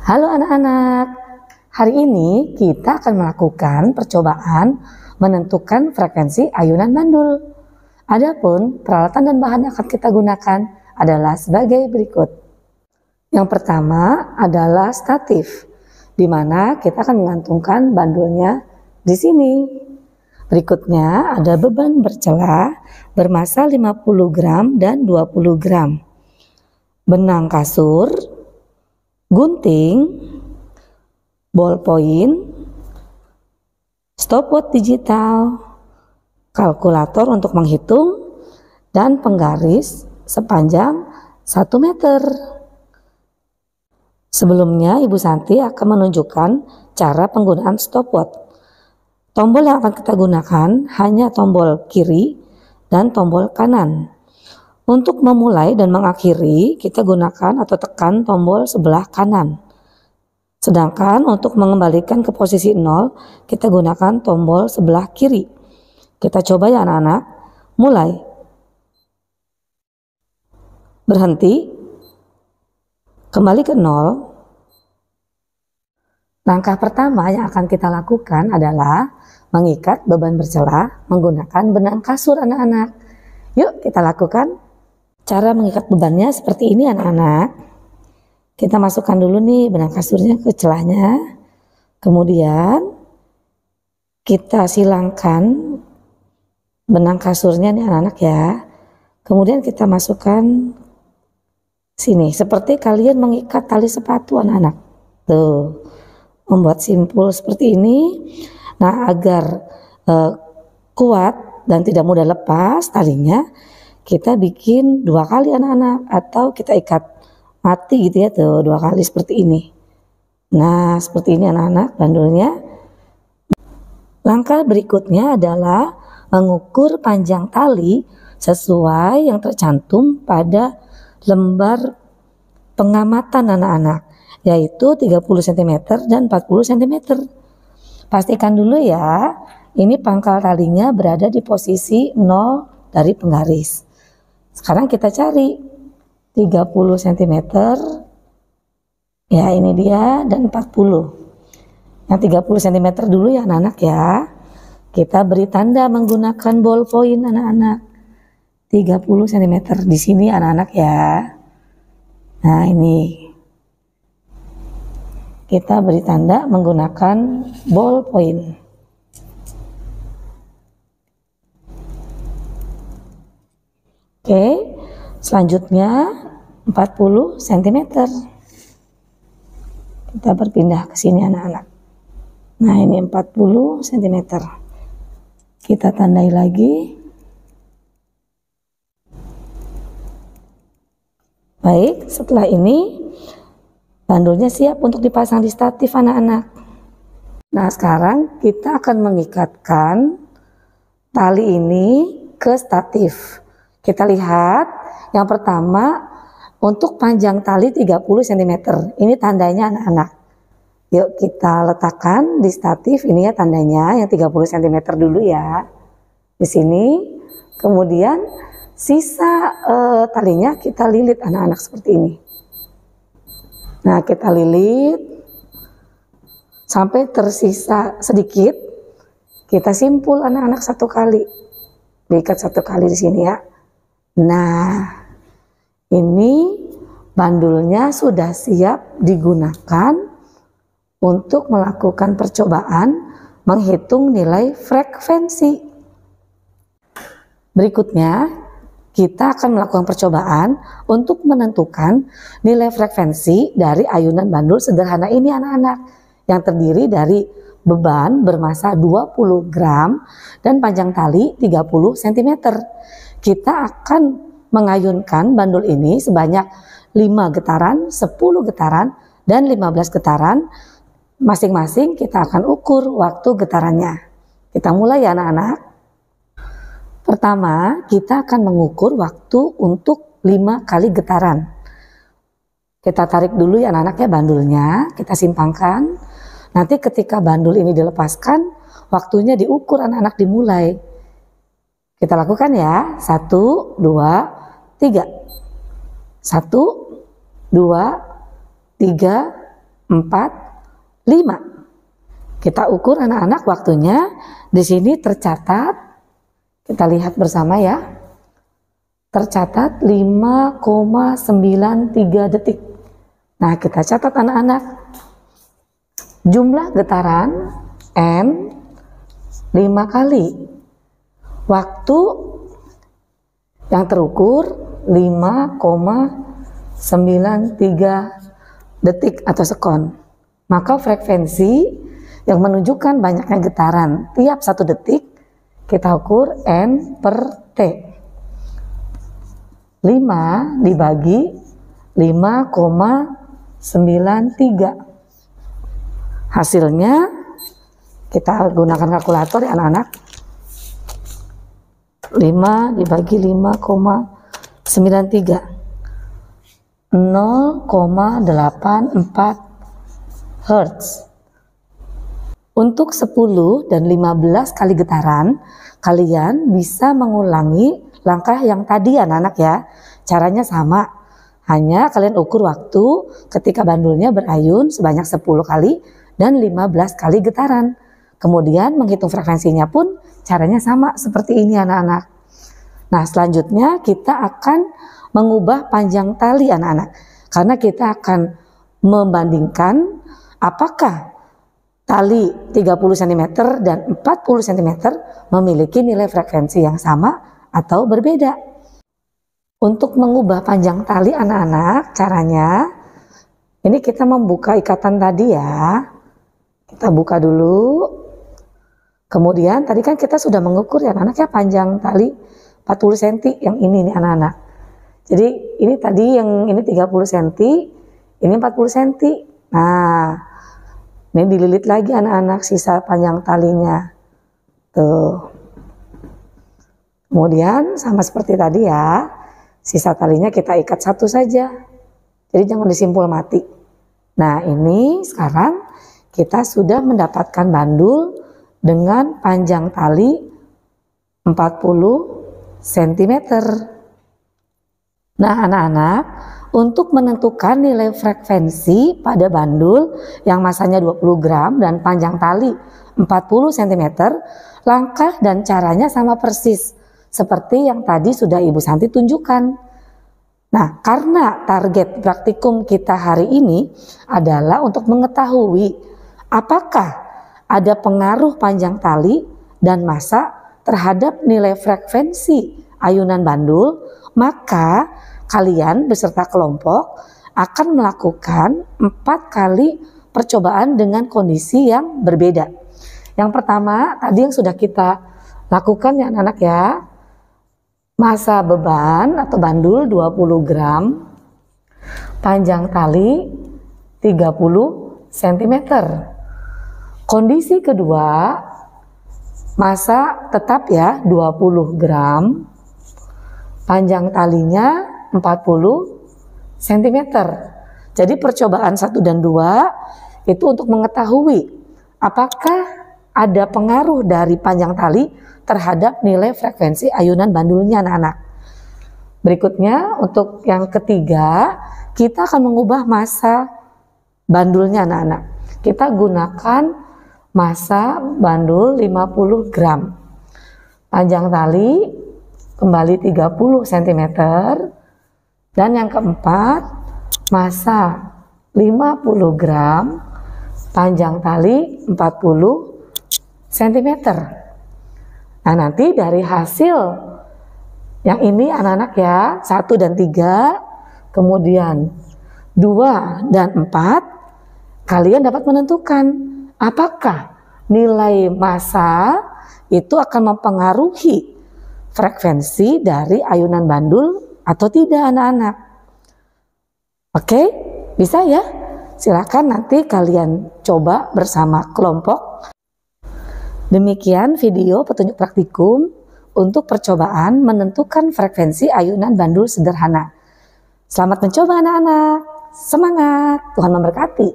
Halo anak-anak, hari ini kita akan melakukan percobaan menentukan frekuensi ayunan bandul. Adapun peralatan dan bahan yang akan kita gunakan adalah sebagai berikut. Yang pertama adalah statif, di mana kita akan mengantungkan bandulnya di sini. Berikutnya ada beban bercela bermassa 50 gram dan 20 gram. Benang kasur, gunting, ballpoint, stopwatch digital, kalkulator untuk menghitung, dan penggaris sepanjang 1 meter. Sebelumnya Ibu Santi akan menunjukkan cara penggunaan stopwatch. Tombol yang akan kita gunakan hanya tombol kiri dan tombol kanan. Untuk memulai dan mengakhiri, kita gunakan atau tekan tombol sebelah kanan. Sedangkan untuk mengembalikan ke posisi 0, kita gunakan tombol sebelah kiri. Kita coba ya anak-anak. Mulai. Berhenti. Kembali ke 0. Langkah pertama yang akan kita lakukan adalah mengikat beban bercela menggunakan benang kasur anak-anak. Yuk kita lakukan. Cara mengikat bebannya seperti ini anak-anak. Kita masukkan dulu nih benang kasurnya ke celahnya. Kemudian kita silangkan benang kasurnya nih anak-anak ya. Kemudian kita masukkan sini. Seperti kalian mengikat tali sepatu anak-anak. Tuh. Membuat simpul seperti ini. Nah agar kuat dan tidak mudah lepas talinya, kita bikin 2 kali anak-anak, atau kita ikat mati gitu ya, tuh 2 kali seperti ini. Nah seperti ini anak-anak bandulnya. Langkah berikutnya adalah mengukur panjang tali sesuai yang tercantum pada lembar pengamatan anak-anak, yaitu 30 cm dan 40 cm. Pastikan dulu ya, ini pangkal talinya berada di posisi 0 dari penggaris. Sekarang kita cari 30 cm, ya ini dia, dan 40. Yang 30 cm dulu ya anak-anak ya. Kita beri tanda menggunakan ballpoint anak-anak. 30 cm di sini anak-anak ya. Nah ini. Kita beri tanda menggunakan ballpoint. Oke, selanjutnya 40 cm. Kita berpindah ke sini anak-anak. Nah ini 40 cm. Kita tandai lagi. Baik, setelah ini bandulnya siap untuk dipasang di statif anak-anak. Nah sekarang kita akan mengikatkan tali ini ke statif. Kita lihat yang pertama untuk panjang tali 30 cm. Ini tandanya anak-anak. Yuk kita letakkan di statif ini ya tandanya yang 30 cm dulu ya. Di sini. Kemudian sisa talinya kita lilit anak-anak seperti ini. Nah kita lilit sampai tersisa sedikit. Kita simpul anak-anak 1 kali. Diikat 1 kali di sini ya. Nah, ini bandulnya sudah siap digunakan untuk melakukan percobaan menghitung nilai frekuensi. Berikutnya, kita akan melakukan percobaan untuk menentukan nilai frekuensi dari ayunan bandul sederhana ini anak-anak, yang terdiri dari beban bermassa 20 gram dan panjang tali 30 cm. Kita akan mengayunkan bandul ini sebanyak 5 getaran, 10 getaran, dan 15 getaran. Masing-masing kita akan ukur waktu getarannya. Kita mulai ya anak-anak. Pertama, kita akan mengukur waktu untuk 5 kali getaran. Kita tarik dulu ya anak-anak ya bandulnya, kita simpangkan. Nanti ketika bandul ini dilepaskan, waktunya diukur anak-anak dimulai. Kita lakukan ya, 1, 2, 3. 1, 2, 3, 4, 4, 5. Kita ukur anak-anak waktunya. Di sini tercatat, kita lihat bersama ya. Tercatat 5,93 detik. Nah, kita catat anak-anak. Jumlah getaran N 5 kali. Waktu yang terukur 5,93 detik atau sekon. Maka frekuensi yang menunjukkan banyaknya getaran tiap 1 detik kita ukur N per T. 5 dibagi 5,93. Hasilnya kita gunakan kalkulator ya anak-anak. 5 dibagi 5,93. 0,84 Hz. Untuk 10 dan 15 kali getaran, kalian bisa mengulangi langkah yang tadi anak-anak ya. Caranya sama, hanya kalian ukur waktu ketika bandulnya berayun sebanyak 10 kali dan 15 kali getaran. Kemudian menghitung frekuensinya pun caranya sama seperti ini anak-anak. Nah, selanjutnya kita akan mengubah panjang tali anak-anak. Karena kita akan membandingkan apakah tali 30 cm dan 40 cm memiliki nilai frekuensi yang sama atau berbeda. Untuk mengubah panjang tali anak-anak, caranya ini kita membuka ikatan tadi ya. Kita buka dulu. Kemudian tadi kan kita sudah mengukur ya anak-anak ya panjang tali 40 cm yang ini nih anak-anak. Jadi ini tadi yang ini 30 cm, ini 40 cm. Nah, ini dililit lagi anak-anak sisa panjang talinya. Tuh. Kemudian sama seperti tadi ya, sisa talinya kita ikat satu saja. Jadi jangan disimpul mati. Nah, ini sekarang kita sudah mendapatkan bandul dengan panjang tali 40 cm. Nah, anak-anak, untuk menentukan nilai frekuensi pada bandul yang masanya 20 gram dan panjang tali 40 cm, langkah dan caranya sama persis seperti yang tadi sudah Ibu Santi tunjukkan. Nah, karena target praktikum kita hari ini adalah untuk mengetahui apakah ada pengaruh panjang tali dan massa terhadap nilai frekuensi ayunan bandul, maka kalian beserta kelompok akan melakukan 4 kali percobaan dengan kondisi yang berbeda. Yang pertama, tadi yang sudah kita lakukan ya anak-anak ya. Massa beban atau bandul 20 gram, panjang tali 30 cm. Kondisi kedua, massa tetap ya 20 gram, panjang talinya 40 cm. Jadi percobaan 1 dan 2 itu untuk mengetahui apakah ada pengaruh dari panjang tali terhadap nilai frekuensi ayunan bandulnya anak-anak. Berikutnya untuk yang ketiga, kita akan mengubah massa bandulnya anak-anak. Kita gunakan massa bandul 50 gram. Panjang tali kembali 30 cm. Dan yang keempat, massa 50 gram, panjang tali 40 cm. Nah, nanti dari hasil yang ini anak-anak ya, 1 dan 3, kemudian 2 dan 4, kalian dapat menentukan apakah nilai massa itu akan mempengaruhi frekuensi dari ayunan bandul atau tidak anak-anak. Oke, bisa ya? Silakan nanti kalian coba bersama kelompok. Demikian video petunjuk praktikum untuk percobaan menentukan frekuensi ayunan bandul sederhana. Selamat mencoba anak-anak. Semangat, Tuhan memberkati.